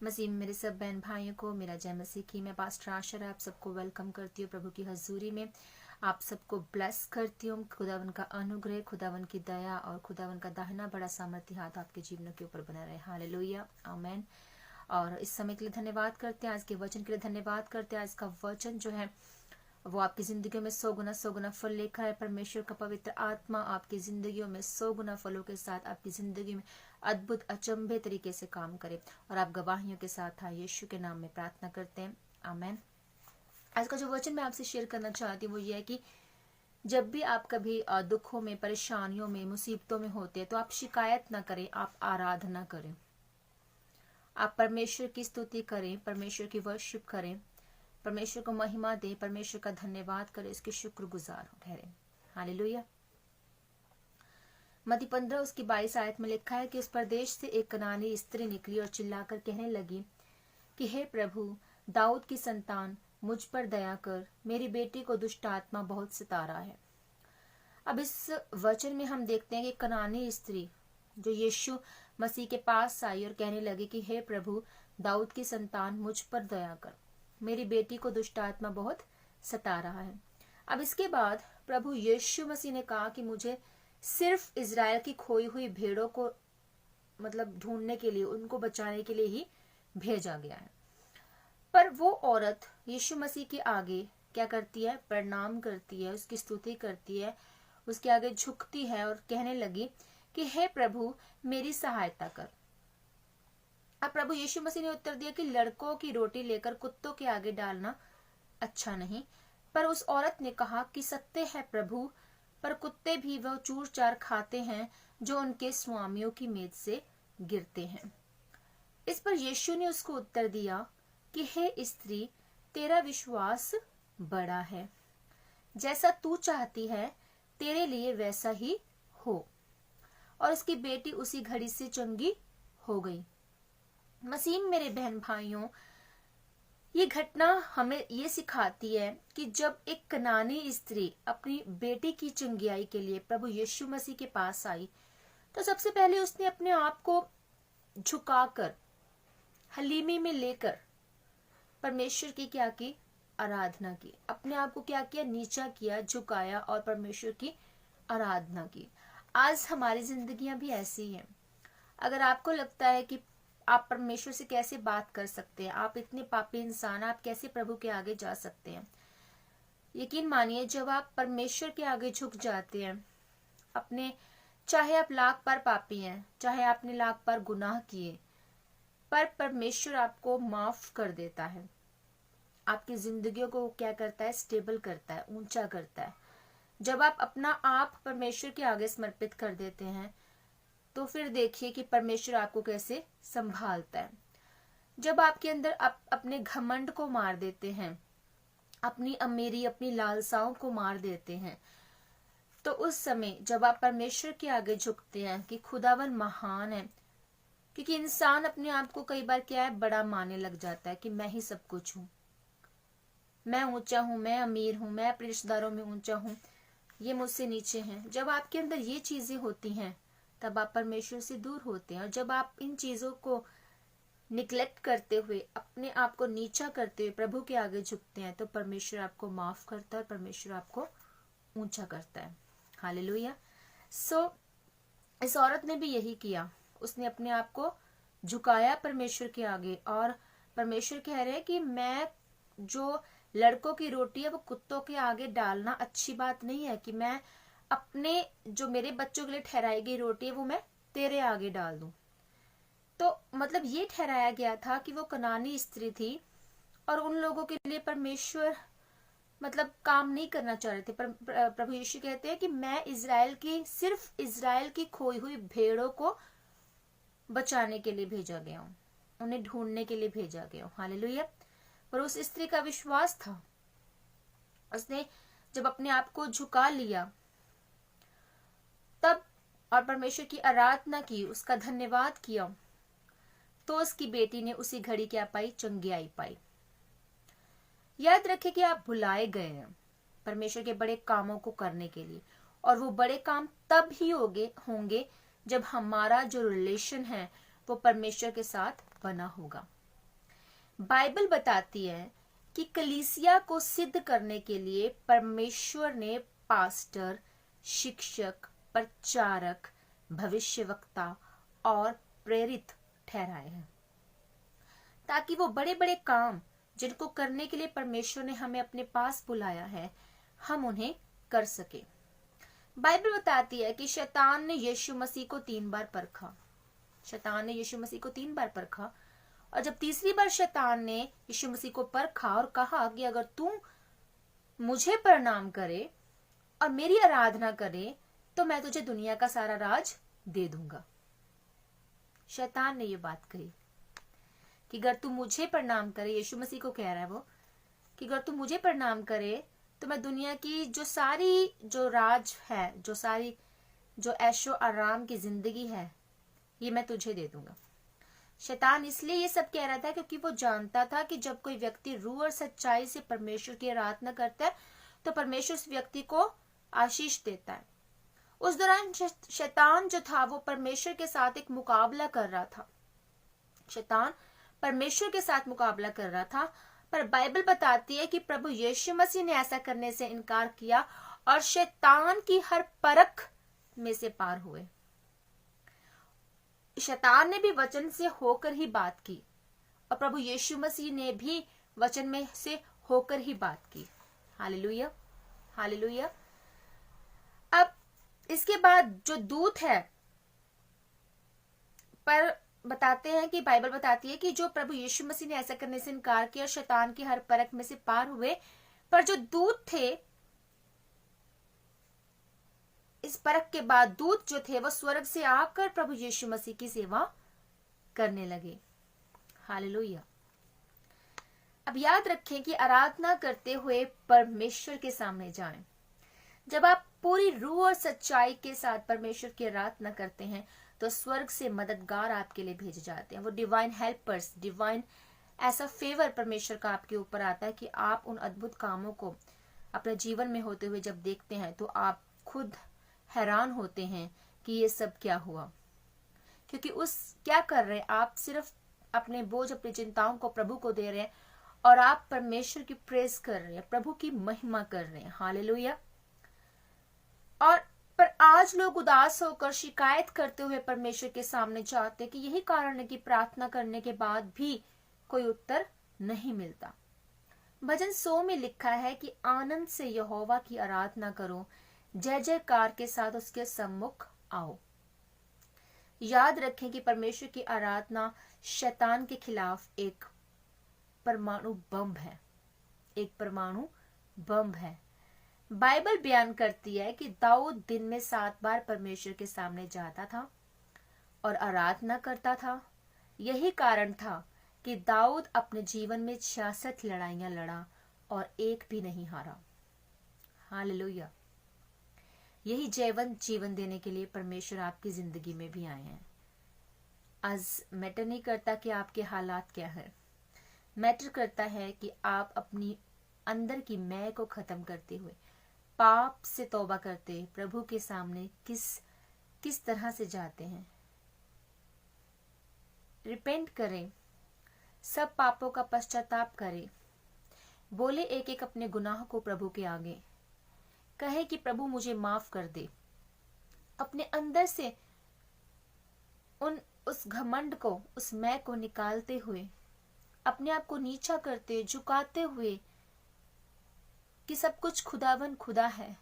मसीह में मेरे सब बहन भाइयों को मेरा जय मसीह की। मैं पास्टर आशर आप सबको वेलकम करती हूँ प्रभु की हजूरी में। आप सबको ब्लेस करती हूँ। खुदावन का अनुग्रह, खुदावन की दया और खुदावन का दाहिना बड़ा सामर्थ्य हाथ आपके जीवनों के ऊपर बना रहे। हालेलुया, आमेन। और इस समय के लिए धन्यवाद करते हैं, आज के वचन के लिए धन्यवाद करते हैं। आज का वचन जो है वो आपकी जिंदगियों में 100 गुना फल लेकर है। परमेश्वर का पवित्र आत्मा आपकी जिंदगियों में 100 गुना फलों के साथ आपकी जिंदगी में अद्भुत अचंभे तरीके से काम करे और आप गवाहियों के साथ आए। यीशु के नाम में प्रार्थना करते हैं, आमेन। आज का जो वचन मैं आपसे शेयर करना चाहती हूँ वो ये है कि जब भी आप कभी दुखों में, परेशानियों में, मुसीबतों में होते हैं तो आप शिकायत ना करें, आप आराधना करें। आप परमेश्वर की स्तुति करें, परमेश्वर की वर्शिप करें, परमेश्वर को महिमा दे, परमेश्वर का धन्यवाद करे, इसके शुक्रगुजार ठहरे। हालेलुया। मत्ती 15 उसकी 22 आयत में लिखा है कि उस प्रदेश से एक कनानी स्त्री निकली और चिल्लाकर कहने लगी कि हे प्रभु, दाऊद की संतान, मुझ पर दया कर, मेरी बेटी को दुष्ट आत्मा बहुत सता रहा है। अब इस वचन में हम देखते हैं कि कनानी स्त्री जो यीशु मसीह के पास आई और कहने लगी कि हे प्रभु, दाऊद की संतान, मुझ पर दया कर, मेरी बेटी को दुष्ट आत्मा बहुत सता रहा है। अब इसके बाद प्रभु यीशु मसीह ने कहा कि मुझे सिर्फ इजराइल की खोई हुई भेड़ों को ढूंढने के लिए, उनको बचाने के लिए ही भेजा गया है। पर वो औरत यीशु मसीह के आगे क्या करती है? प्रणाम करती है, उसकी स्तुति करती है, उसके आगे झुकती है और कहने लगी कि हे प्रभु, मेरी सहायता कर। अब प्रभु यीशु मसीह ने उत्तर दिया कि लड़कों की रोटी लेकर कुत्तों के आगे डालना अच्छा नहीं। पर उस औरत ने कहा कि सत्य है प्रभु, पर कुत्ते भी वह चूर चार खाते हैं जो उनके स्वामियों की मेज से गिरते हैं। इस पर यीशु ने उसको उत्तर दिया कि हे स्त्री, तेरा विश्वास बड़ा है, जैसा तू चाहती है तेरे लिए वैसा ही हो। और उसकी बेटी उसी घड़ी से चंगी हो गई। मसीह मेरे बहन भाइयों, ये घटना हमें ये सिखाती है कि जब एक कनानी स्त्री अपनी बेटी की चंगियाई के लिए प्रभु यीशु मसीह के पास आई तो सबसे पहले उसने अपने आप को झुकाकर, हलीमी में लेकर परमेश्वर की क्या की? आराधना की। अपने आप को क्या किया? नीचा किया, झुकाया और परमेश्वर की आराधना की। आज हमारी जिंदगियां भी ऐसी हैं। अगर आपको लगता है कि आप परमेश्वर से कैसे बात कर सकते हैं, आप इतने पापी इंसान, आप कैसे प्रभु के आगे जा सकते हैं, यकीन मानिए जब आप परमेश्वर के आगे झुक जाते हैं, अपने, चाहे आप लाख बार पापी हैं, चाहे आपने लाख बार गुनाह किए, पर परमेश्वर आपको माफ कर देता है। आपकी जिंदगियों को क्या करता है? स्टेबल करता है, ऊंचा करता है। जब आप अपना आप परमेश्वर के आगे समर्पित कर देते हैं तो फिर देखिए कि परमेश्वर आपको कैसे संभालता है। जब आपके अंदर आप अपने घमंड को मार देते हैं, अपनी अमीरी, अपनी लालसाओं को मार देते हैं, तो उस समय जब आप परमेश्वर के आगे झुकते हैं कि खुदावन महान है, क्योंकि इंसान अपने आप को कई बार क्या है? बड़ा मानने लग जाता है कि मैं ही सब कुछ हूं, मैं ऊंचा हूं, मैं अमीर हूं, मैं अपने रिश्तेदारों में ऊंचा हूं, ये मुझसे नीचे हैं। जब आपके अंदर ये चीजें होती हैं तब आप परमेश्वर से दूर होते हैं। और जब आप इन चीजों को निग्लेक्ट करते हुए, अपने आप को नीचा करते हुए प्रभु के आगे झुकते हैं तो परमेश्वर आपको माफ करता है और परमेश्वर आपको ऊंचा करता है। हालेलुया। सो इस औरत ने भी यही किया, उसने अपने आप को झुकाया परमेश्वर के आगे और परमेश्वर कह रहे हैं कि मैं, जो लड़कों की रोटी है वो कुत्तों के आगे डालना अच्छी बात नहीं है, कि मैं अपने, जो मेरे बच्चों के लिए ठहराई गई रोटी है वो मैं तेरे आगे डाल दूं। तो ये ठहराया गया था कि वो कनानी स्त्री थी और उन लोगों के लिए परमेश्वर काम नहीं करना चाह रहे थे। पर प्रभु यीशु कहते हैं कि मैं सिर्फ इजराइल की खोई हुई भेड़ों को बचाने के लिए भेजा गया हूं, उन्हें ढूंढने के लिए भेजा गया हूं। हालेलुया। पर उस स्त्री का विश्वास था, उसने जब अपने आप को झुका लिया तब, और परमेश्वर की आराधना की, उसका धन्यवाद किया, तो उसकी बेटी ने उसी घड़ी क्या पाई? चंगियाई पाई। याद रखें कि आप बुलाए गए हैं परमेश्वर के बड़े कामों को करने के लिए, और वो बड़े काम तब ही होंगे जब हमारा जो रिलेशन है वो परमेश्वर के साथ बना होगा। बाइबल बताती है कि कलीसिया को सिद्ध करने के लिए परमेश्वर ने पास्टर, शिक्षक, प्रचारक, भविष्यवक्ता और प्रेरित ठहराए हैं, ताकि वो बड़े बड़े काम जिनको करने के लिए परमेश्वर ने हमें अपने पास बुलाया है, हम उन्हें कर सके। बाइबल बताती है कि शैतान ने यीशु मसीह को 3 बार परखा। शैतान ने यीशु मसीह को 3 बार परखा, और जब तीसरी बार शैतान ने यीशु मसीह को परखा और कहा कि अगर तू मुझे प्रणाम करे और मेरी आराधना करे तो मैं तुझे दुनिया का सारा राज दे दूंगा। शैतान ने ये बात कही कि अगर तू मुझे प्रणाम करे, यीशु मसीह को कह रहा है वो, कि अगर तू मुझे प्रणाम करे तो मैं दुनिया की जो राज है, जो ऐशो आराम की जिंदगी है, ये मैं तुझे दे दूंगा। शैतान इसलिए ये सब कह रहा था क्योंकि वो जानता था कि जब कोई व्यक्ति रूह और सच्चाई से परमेश्वर की आराधना करता है तो परमेश्वर उस व्यक्ति को आशीष देता है। उस दौरान शैतान जो था वो परमेश्वर के साथ एक मुकाबला कर रहा था। शैतान परमेश्वर के साथ मुकाबला कर रहा था, पर बाइबल बताती है कि प्रभु यीशु मसीह ने ऐसा करने से इनकार किया और शैतान की हर परख में से पार हुए। शैतान ने भी वचन से होकर ही बात की और प्रभु यीशु मसीह ने भी वचन में से होकर ही बात की। Hallelujah, hallelujah. अब इसके बाद जो दूत है, पर बताते हैं कि बाइबल बताती है कि जो प्रभु यीशु मसीह ने ऐसा करने से इनकार किया, शैतान की हर परख में से पार हुए, पर जो दूत थे, इस परख के बाद दूत जो थे वो स्वर्ग से आकर प्रभु यीशु मसीह की सेवा करने लगे। हालेलुया। अब याद रखें कि आराधना करते हुए परमेश्वर के सामने जाएं। जब आप पूरी रूह और सच्चाई के साथ परमेश्वर की आराधना करते हैं तो स्वर्ग से मददगार आपके लिए भेजे जाते हैं। वो डिवाइन हेल्पर्स, डिवाइन ऐसा फेवर परमेश्वर का आपके ऊपर आता है कि आप उन अद्भुत कामों को अपने जीवन में होते हुए जब देखते हैं तो आप खुद हैरान होते हैं कि ये सब क्या हुआ। क्योंकि क्या कर रहे हैं आप? सिर्फ अपने बोझ, अपनी चिंताओं को प्रभु को दे रहे हैं और आप परमेश्वर की प्रेज कर रहे हैं, प्रभु की महिमा कर रहे हैं। हालेलुया। और पर आज लोग उदास होकर शिकायत करते हुए परमेश्वर के सामने जाते हैं कि यही कारण है कि प्रार्थना करने के बाद भी कोई उत्तर नहीं मिलता। भजन 100 में लिखा है कि आनंद से यहोवा की आराधना करो, जय जयकार के साथ उसके सम्मुख आओ। याद रखें कि परमेश्वर की आराधना शैतान के खिलाफ एक परमाणु बम है, एक परमाणु बम है। बाइबल बयान करती है कि दाऊद दिन में 7 बार परमेश्वर के सामने जाता था और आराधना करता था। यही कारण था कि दाऊद अपने जीवन में 66 लड़ाइयां लड़ा और एक भी नहीं हारा। हालेलुया। यही जयवंत जीवन देने के लिए परमेश्वर आपकी जिंदगी में भी आए हैं। आज मैटर नहीं करता कि आपके हालात क्या है, मैटर करता है कि आप अपनी अंदर की मैं को खत्म करते हुए, पाप से तौबा करते प्रभु के सामने किस तरह से जाते हैं। रिपेंट करें, सब पापों का पश्चाताप करें, बोले एक एक अपने गुनाह को प्रभु के आगे, कहे कि प्रभु मुझे माफ कर दे। अपने अंदर से उस घमंड को, उस मैं को निकालते हुए, अपने आप को नीचा करते, झुकाते हुए कि सब कुछ खुदावन खुदा है,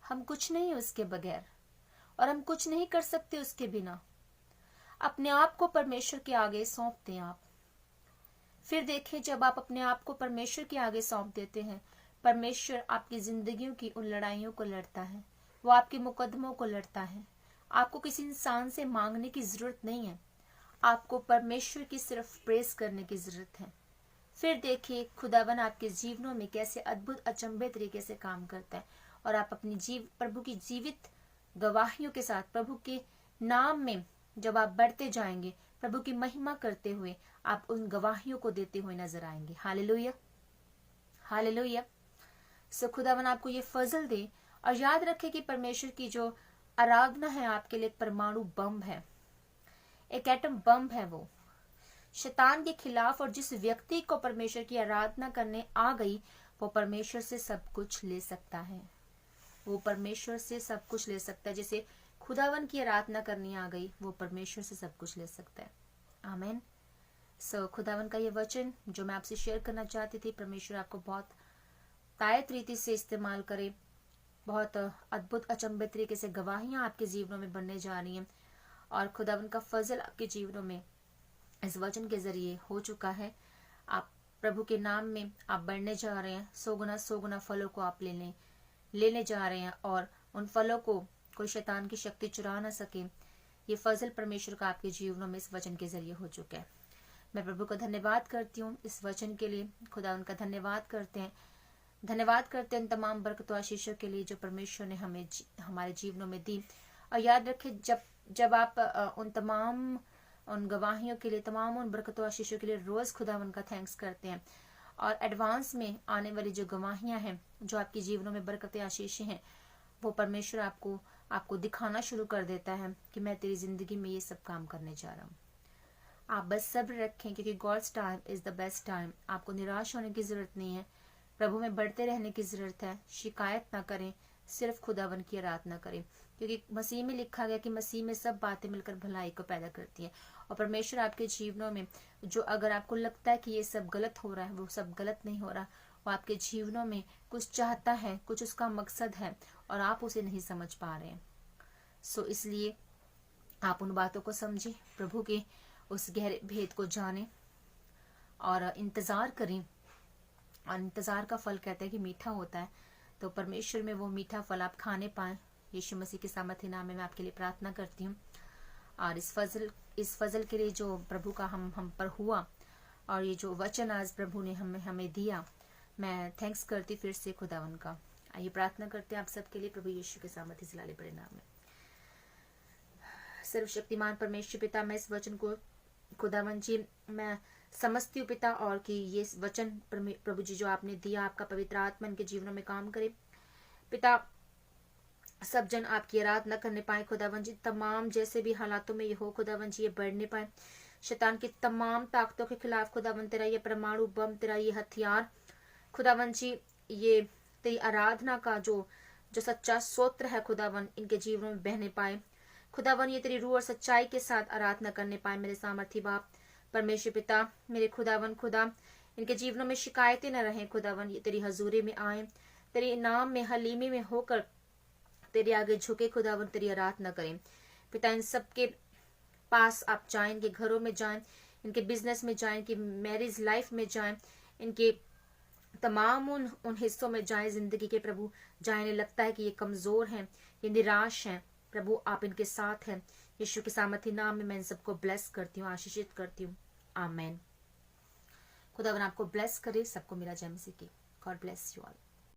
हम कुछ नहीं उसके बगैर और हम कुछ नहीं कर सकते उसके बिना। अपने आप को परमेश्वर के आगे सौंप दें आप। फिर देखें, जब आप अपने आप को परमेश्वर के आगे सौंप देते हैं, परमेश्वर आपकी जिंदगियों की उन लड़ाइयों को लड़ता है, वो आपके मुकदमों को लड़ता है। आपको किसी इंसान से मांगने की जरूरत नहीं है, आपको परमेश्वर की सिर्फ प्रेस करने की जरूरत है। फिर देखिए खुदावन आपके जीवनों में कैसे अद्भुत अचंभे तरीके से काम करता है और आप अपनी प्रभु की जीवित गवाहियों के साथ प्रभु के नाम में जब आप बढ़ते जाएंगे, प्रभु की महिमा करते हुए आप उन गवाहियों को देते हुए नजर आएंगे। Hallelujah, hallelujah. सो खुदावन आपको ये फजल दे और याद रखे कि परमेश्वर की जो आराधना है आपके लिए परमाणु बम है, एक एटम बम है। वो शैतान के खिलाफ, और जिस व्यक्ति को परमेश्वर की आराधना करने आ गई वो परमेश्वर से सब कुछ ले सकता है। वो परमेश्वर से सब कुछ ले सकता है। जैसे खुदावन की आराधना करनी आ गई, वो परमेश्वर से सब कुछ ले सकता है। आमीन। खुदावन का ये वचन जो मैं आपसे शेयर करना चाहती थी, परमेश्वर आपको बहुत तायत रीति से इस्तेमाल करे। बहुत अद्भुत अचंभित तरीके से गवाहियां आपके जीवनों में बनने जा रही हैं, और खुदावन का फजल आपके जीवनों में इस वचन के जरिए हो चुका है। आप प्रभु के नाम में आप बढ़ने जा रहे हैं। 100 गुना फलों को आप लेने जा रहे हैं, और उन फलों को कोई शैतान की शक्ति चुरा ना सके। ये फजल परमेश्वर का आपके जीवनों में इस वचन के जरिए हो चुका है। मैं प्रभु का धन्यवाद करती हूँ इस वचन के लिए। खुदा उनका धन्यवाद करते हैं इन तमाम बरकतों आशीषों के लिए जो परमेश्वर ने हमें हमारे जीवनों में दी। और याद रखें, जब आप उन गवाहियों के लिए, तमाम उन बरकतों आशीषों के लिए रोज खुदा उनका थैंक्स करते हैं, और एडवांस में आने वाली जो गवाहियां हैं, जो आपके जीवनों में बरकतें आशीषें हैं, वो परमेश्वर आपको दिखाना शुरू कर देता है कि मैं तेरी जिंदगी में ये सब काम करने जा रहा हूँ। आप बस सब्र रखें, क्योंकि God's time is the best time. आपको निराश होने की जरूरत नहीं है, प्रभु में बढ़ते रहने की जरूरत है। शिकायत ना करें, सिर्फ खुदावन की आराधना करें, क्योंकि मसीह में लिखा गया कि मसीह में सब बातें मिलकर भलाई को पैदा करती हैं। और परमेश्वर आपके जीवनों में जो, अगर आपको लगता है कि ये सब गलत हो रहा है, वो सब गलत नहीं हो रहा। वो आपके जीवनों में कुछ चाहता है, कुछ उसका मकसद है, और आप उसे नहीं समझ पा रहे हैं। इसलिए आप उन बातों को समझें, प्रभु के उस गहरे भेद को जानें, और इंतजार करें। और इंतजार का फल कहते हैं कि मीठा होता है। तो परमेश्वर में वो मीठा फल आप खाने पाए। यीशु मसीह के सामर्थ्य नाम में मैं आपके लिए प्रार्थना करती हूँ। और इस फजल के लिए जो प्रभु का हम पर हुआ, और ये जो वचन आज प्रभु ने हमें दिया, मैं थैंक्स करती फिर से खुदावन का। आइए प्रार्थना करते हैं आप सबके लिए प्रभु यीशु के सामर्थ्य से लाले बड़े नाम में। सर्वशक्तिमान परमेश्वर पिता, मैं इस वचन को खुदावन जी मैं समझती हूँ पिता, और कि ये वचन प्रभु जी जो आपने दिया, आपका पवित्र आत्मा इनके जीवनों में काम करे पिता। सब जन आपकी आराधना करने पाए खुदावन जी, तमाम जैसे भी हालातों में ये हो खुदावन जी, ये बढ़ने पाए। शैतान की तमाम ताकतों के खिलाफ खुदावन तेरा ये परमाणु बम, तेरा ये हथियार खुदावन जी, ये तेरी आराधना का जो सच्चा सोत्र है खुदावन, इनके जीवनों में बहने पाए खुदावन। ये तेरी रूह और सच्चाई के साथ आराधना करने पाए मेरे सामर्थी बाप परमेश्वर पिता। मेरे खुदावन खुदा, इनके जीवनों में शिकायतें न रहें खुदावन। ये तेरी हजूरी में आए, तेरे नाम में हलीमी में होकर तेरे आगे झुके खुदावन, तेरी आराधना करें पिता। इन सब के पास आप जाएं, इनके घरों में जाएं, इनके बिजनेस में जाएं, इनकी मैरिज लाइफ में जाएं, इनके तमाम उन हिस्सों में जाएं जिंदगी के प्रभु, जहाँ इन्हें लगता है कि ये कमजोर हैं, ये निराश हैं, प्रभु आप इनके साथ हैं। यीशु के सामर्थी नाम में मैं इन सबको ब्लेस करती हूँ, आशीषित करती हूँ। आमेन। खुदावन आपको ब्लेस करे, सबको मेरा जय मसीह की। God bless you all.